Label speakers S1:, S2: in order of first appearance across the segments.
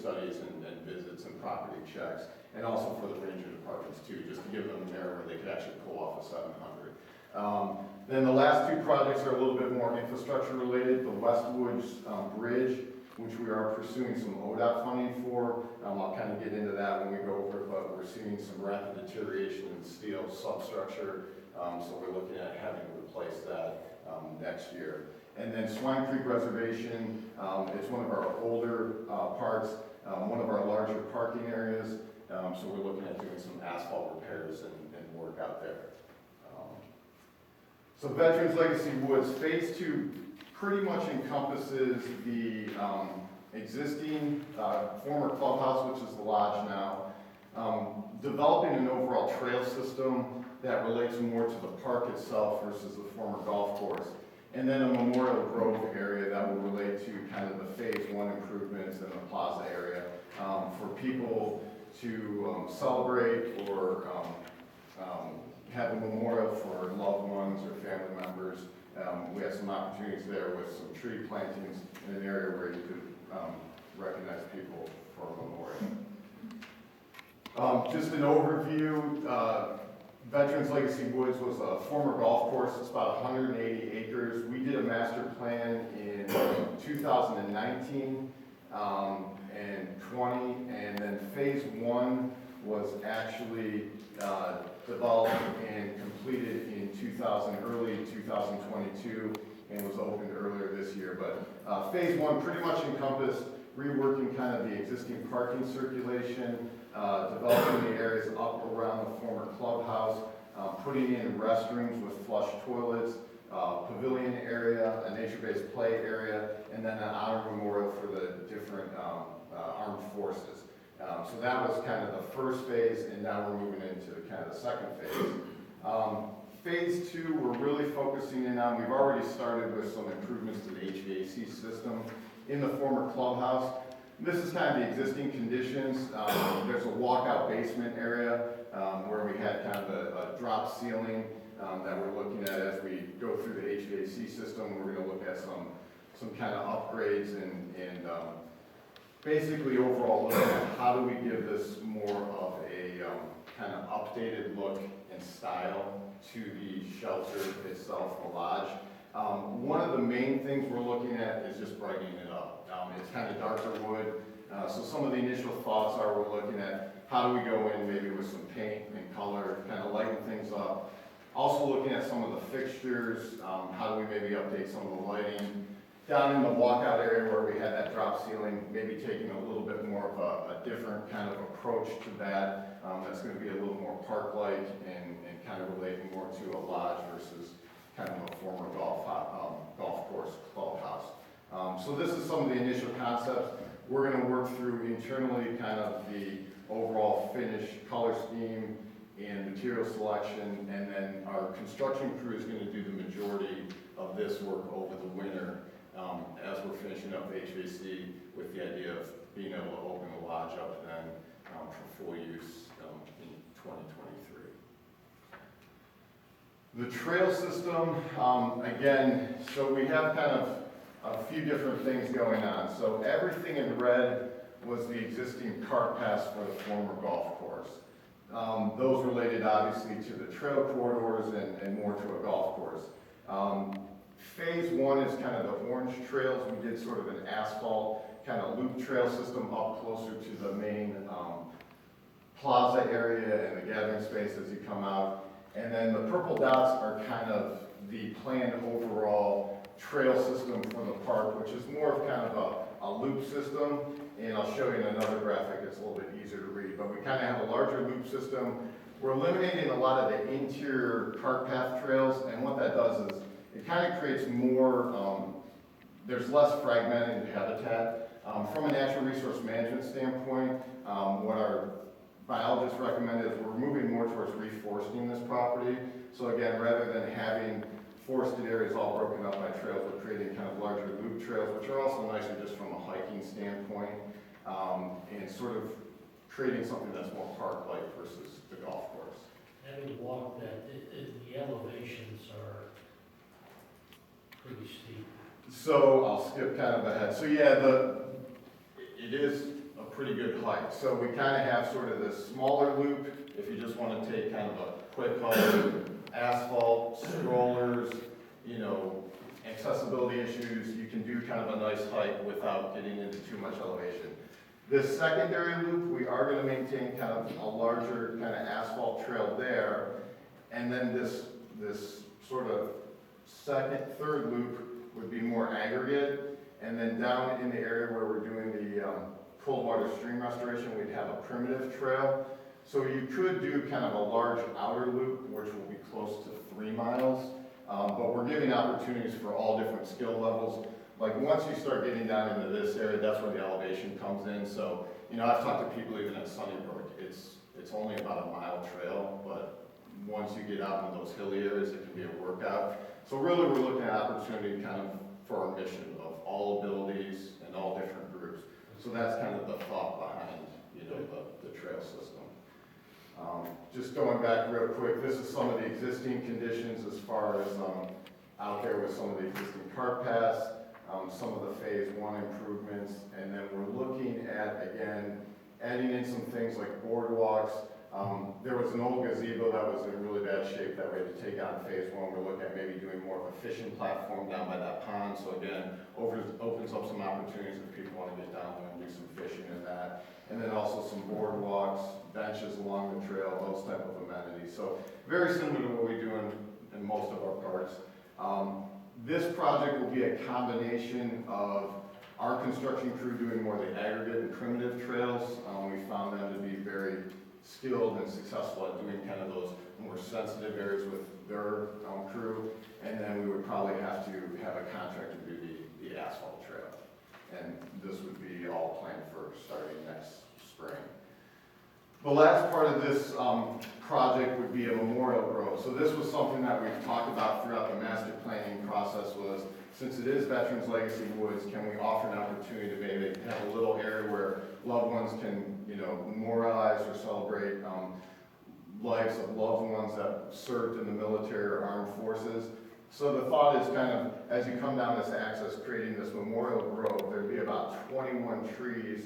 S1: studies and visits and property checks, and also for the ranger departments too, just to give them an area where they could actually pull off a 700. Then the last two projects are a little bit more infrastructure related. The Westwoods Bridge, which we are pursuing some ODOT funding for. I'll kind of get into that when we go over it, but we're seeing some rapid deterioration in steel substructure, so we're looking at having to replace that next year. And then Swine Creek Reservation, it's one of our older parks, one of our larger parking areas, so we're looking at doing some asphalt repairs and work out there. So Veterans Legacy Woods, Phase 2 pretty much encompasses the existing former clubhouse, which is the lodge now, developing an overall trail system that relates more to the park itself versus the former golf course, and then a Memorial Grove area that will relate to kind of the Phase 1 improvements in the plaza area for people to celebrate or have a memorial for loved ones or family members. We have some opportunities there with some tree plantings in an area where you could recognize people for a memorial. Just an overview, Veterans Legacy Woods was a former golf course. It's about 180 acres. We did a master plan in 2019 and 20, and then Phase 1 was actually developed and completed in early 2022 and was opened earlier this year. But Phase 1 pretty much encompassed reworking kind of the existing parking circulation, developing the areas up around the former clubhouse, putting in restrooms with flush toilets, pavilion area, a nature-based play area, and then an honor memorial for the different armed forces. So that was kind of the first phase, and now we're moving into kind of the second phase. Phase 2, we're really focusing in on, we've already started with some improvements to the HVAC system in the former clubhouse. This is kind of the existing conditions. There's a walkout basement area where we had kind of a drop ceiling that we're looking at as we go through the HVAC system. We're going to look at some kind of upgrades and basically overall look at how do we give this more of a kind of updated look and style to the shelter itself, the lodge. One of the main things we're looking at is just brightening it up. It's kind of darker wood, so some of the initial thoughts are we're looking at how do we go in maybe with some paint and color, kind of lighten things up. Also looking at some of the fixtures, how do we maybe update some of the lighting. Down in the walkout area where we had that drop ceiling, maybe taking a little bit more of a different kind of approach to that. That's going to be a little more park-like and kind of relating more to a lodge versus kind of a former golf course clubhouse. So this is some of the initial concepts. We're going to work through internally kind of the overall finish, color scheme, and material selection, and then our construction crew is going to do the majority of this work over the winter as we're finishing up the HVAC with the idea of being able to open the lodge up then for full use in 2023. The trail system, again, so we have kind of a few different things going on. So everything in red was the existing cart paths for the former golf course. Those related obviously to the trail corridors and more to a golf course. Phase 1 is kind of the orange trails. We did sort of an asphalt kind of loop trail system up closer to the main plaza area and the gathering space as you come out. And then the purple dots are kind of the planned overall trail system for the park, which is more of kind of a loop system. And I'll show you in another graphic, it's a little bit easier to read. But we kind of have a larger loop system. We're eliminating a lot of the interior cart path trails, and what that does is it kind of creates more, there's less fragmented habitat. From a natural resource management standpoint, what our biologists recommend is we're moving more towards reforesting this property. So again, rather than having forested areas all broken up by trails, we're creating kind of larger loop trails, which are also nicer just from a hiking standpoint, and sort of creating something that's more park-like versus the golf course.
S2: Having walked that, the elevations are pretty steep.
S1: So I'll skip kind of ahead. So yeah, it is a pretty good height. So we kind of have sort of this smaller loop, if you just want to take kind of a quick color, asphalt, strollers, you know, accessibility issues, you can do kind of a nice hike without getting into too much elevation. This secondary loop, we are going to maintain kind of a larger kind of asphalt trail there, and then this sort of third loop would be more aggregate, and then down in the area where we're doing the cold water stream restoration, we'd have a primitive trail. So you could do kind of a large outer loop, which will be close to 3 miles, but we're giving opportunities for all different skill levels. Like once you start getting down into this area, that's where the elevation comes in. So, you know, I've talked to people even at Sunnybrook, it's only about a mile trail, but once you get out into those hilly areas, it can be a workout. So really we're looking at opportunity kind of for our mission of all abilities and all different groups. So that's kind of the thought behind, you know, the trail system. Just going back real quick, this is some of the existing conditions as far as out there with some of the existing cart paths, some of the phase 1 improvements, and then we're looking at, again, adding in some things like boardwalks. There was an old gazebo that was in really bad shape that we had to take out in phase 1. We're looking at maybe doing more of a fishing platform down by that pond. So again, opens up some opportunities if people want to get down there and do some fishing in that. And then also some boardwalks, benches along the trail, those type of amenities. So very similar to what we do in most of our parks. This project will be a combination of our construction crew doing more of the aggregate and primitive trails. We found them to be very skilled and successful at doing kind of those more sensitive areas with their crew. And then we would probably have to have a contractor do the asphalt trail. And this would be all planned for starting next spring. The last part of this project would be a memorial grove. So this was something that we've talked about throughout the master planning process was, since it is Veterans Legacy Woods, can we offer an opportunity to maybe have a little area where loved ones can, you know, memorialize or celebrate lives of loved ones that served in the military or armed forces. So the thought is kind of, as you come down this access, creating this memorial grove, there'd be about 21 trees,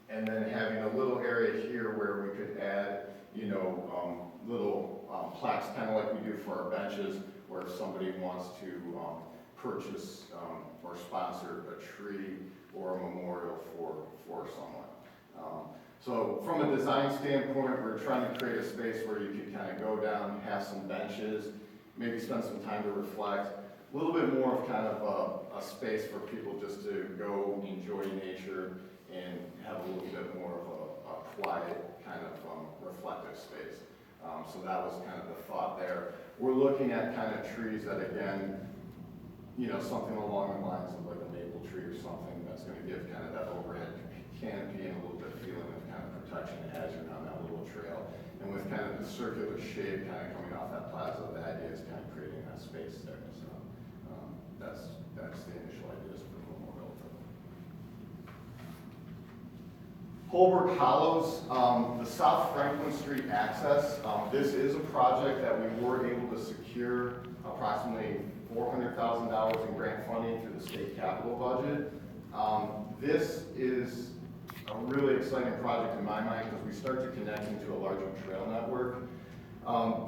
S1: and then having a little area here where we could add, you know, little plaques, kind of like we do for our benches, where if somebody wants to purchase or sponsor a tree or a memorial for someone. So from a design standpoint, we're trying to create a space where you can kind of go down, have some benches, maybe spend some time to reflect, a little bit more of kind of a space for people just to go enjoy nature and have a little bit more of a quiet kind of reflective space. So that was kind of the thought there. We're looking at kind of trees that, again, you know, something along the lines of like a maple tree or something that's going to give kind of that overhead canopy and a little bit of feeling of kind of protection as you're on that little trail. And with kind of the circular shape kind of coming off that plaza, the idea is kind of creating that space there. So that's the initial ideas for the memorial. Holbrook Hollows, the South Franklin Street access. This is a project that we were able to secure approximately $400,000 in grant funding through the state capital budget. This is a really exciting project in my mind because we start to connect into a larger trail network.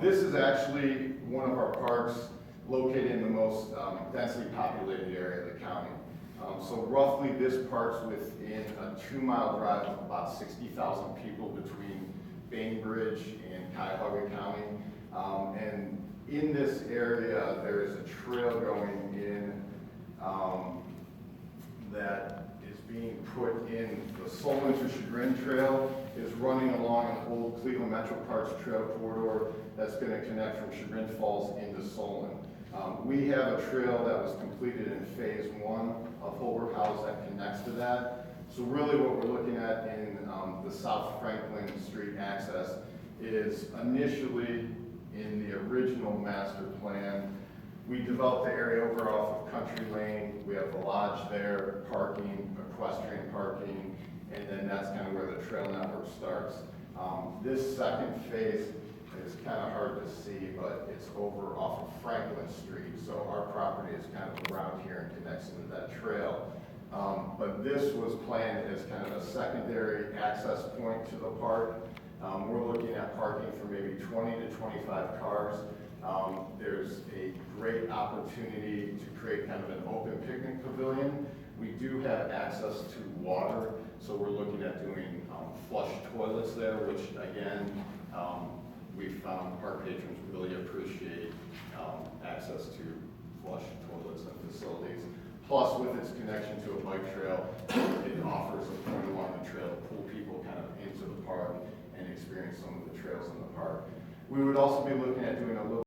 S1: This is actually one of our parks located in the most densely populated area of the county. So roughly this park's within a 2-mile drive of about 60,000 people between Bainbridge and Cuyahoga County. And in this area, there is a trail going in that is being put in. The Solon to Chagrin Trail is running along an old Cleveland Metro Parks trail corridor that's going to connect from Chagrin Falls into Solon. We have a trail that was completed in phase 1 of Holbrook House that connects to that. So really what we're looking at in the South Franklin Street access is initially in the original master plan, we developed the area over off of Country Lane. We have the lodge there, parking, equestrian parking, and then that's kind of where the trail network starts. This second phase is kind of hard to see, but it's over off of Franklin Street. So our property is kind of around here and connects into that trail. But this was planned as kind of a secondary access point to the park. We're looking at parking for maybe 20 to 25 cars. There's a great opportunity to create kind of an open picnic pavilion. We do have access to water, so we're looking at doing flush toilets there, which again, we found park patrons really appreciate access to flush toilets and facilities. Plus, with its connection to a bike trail, it offers a point along the trail to pull people kind of into the park and experience some of the trails in the park. We would also be looking at doing a little